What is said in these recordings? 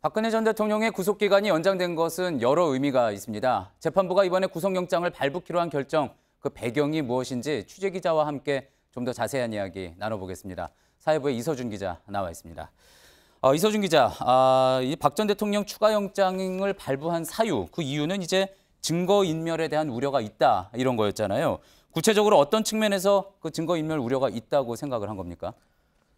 박근혜 전 대통령의 구속기간이 연장된 것은 여러 의미가 있습니다. 재판부가 이번에 구속영장을 발부키로 한 결정, 그 배경이 무엇인지 취재기자와 함께 좀 더 자세한 이야기 나눠보겠습니다. 사회부의 이서준 기자 나와 있습니다. 이서준 기자, 이 박 전 대통령 추가영장을 발부한 사유, 그 이유는 이제 증거인멸에 대한 우려가 있다 이런 거였잖아요. 구체적으로 어떤 측면에서 그 증거인멸 우려가 있다고 생각을 한 겁니까?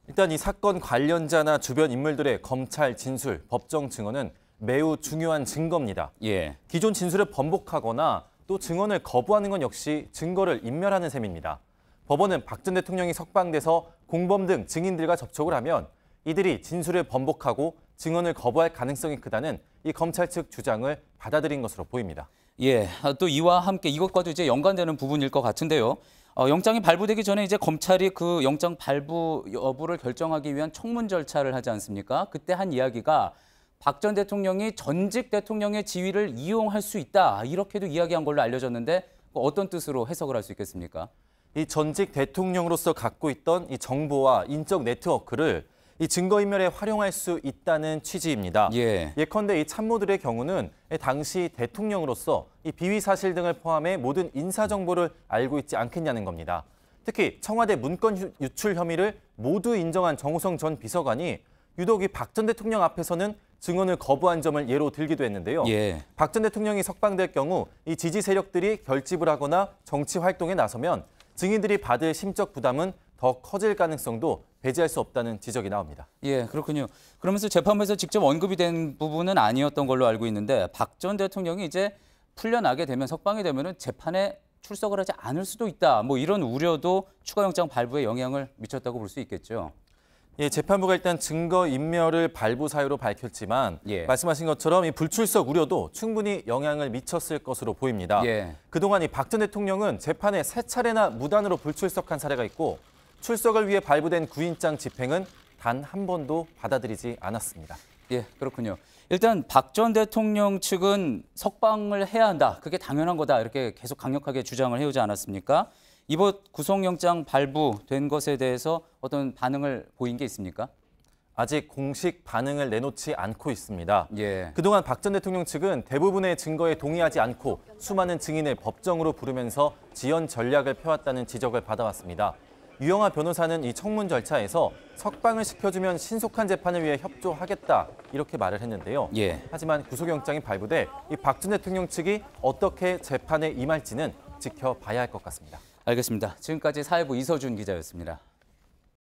일단 이 사건 관련자나 주변 인물들의 검찰 진술, 법정 증언은 매우 중요한 증거입니다. 예. 기존 진술을 번복하거나 또 증언을 거부하는 건 역시 증거를 인멸하는 셈입니다. 법원은 박 전 대통령이 석방돼서 공범 등 증인들과 접촉을 하면 이들이 진술을 번복하고 증언을 거부할 가능성이 크다는 이 검찰 측 주장을 받아들인 것으로 보입니다. 예, 또 이와 함께 이것과도 이제 연관되는 부분일 것 같은데요. 영장이 발부되기 전에 이제 검찰이 그 영장 발부 여부를 결정하기 위한 청문 절차를 하지 않습니까? 그때 한 이야기가 박 전 대통령이 전직 대통령의 지위를 이용할 수 있다. 이렇게도 이야기한 걸로 알려졌는데 어떤 뜻으로 해석을 할 수 있겠습니까? 이 전직 대통령으로서 갖고 있던 이 정보와 인적 네트워크를 이 증거인멸에 활용할 수 있다는 취지입니다. 예. 예컨대 이 참모들의 경우는 당시 대통령으로서 이 비위 사실 등을 포함해 모든 인사 정보를 알고 있지 않겠냐는 겁니다. 특히 청와대 문건 유출 혐의를 모두 인정한 정호성 전 비서관이 유독 이 박 전 대통령 앞에서는 증언을 거부한 점을 예로 들기도 했는데요. 예. 박 전 대통령이 석방될 경우 이 지지 세력들이 결집을 하거나 정치 활동에 나서면 증인들이 받을 심적 부담은 더 커질 가능성도 배제할 수 없다는 지적이 나옵니다. 예, 그렇군요. 그러면서 재판부에서 직접 언급이 된 부분은 아니었던 걸로 알고 있는데 박 전 대통령이 이제 풀려나게 되면 석방이 되면은 재판에 출석을 하지 않을 수도 있다. 뭐 이런 우려도 추가영장 발부에 영향을 미쳤다고 볼 수 있겠죠. 예, 재판부가 일단 증거인멸을 발부 사유로 밝혔지만 예. 말씀하신 것처럼 이 불출석 우려도 충분히 영향을 미쳤을 것으로 보입니다. 예. 그동안 이 박 전 대통령은 재판에 3차례나 무단으로 불출석한 사례가 있고 출석을 위해 발부된 구인장 집행은 단 한 번도 받아들이지 않았습니다. 예, 그렇군요. 일단 박 전 대통령 측은 석방을 해야 한다. 그게 당연한 거다. 이렇게 계속 강력하게 주장을 해오지 않았습니까? 이번 구속영장 발부된 것에 대해서 어떤 반응을 보인 게 있습니까? 아직 공식 반응을 내놓지 않고 있습니다. 예. 그동안 박 전 대통령 측은 대부분의 증거에 동의하지 않고 수많은 증인을 법정으로 부르면서 지연 전략을 펴왔다는 지적을 받아왔습니다. 유영하 변호사는 이 청문 절차에서 석방을 시켜주면 신속한 재판을 위해 협조하겠다 이렇게 말을 했는데요. 예. 하지만 구속영장이 발부돼 이 박 전 대통령 측이 어떻게 재판에 임할지는 지켜봐야 할 것 같습니다. 알겠습니다. 지금까지 사회부 이서준 기자였습니다.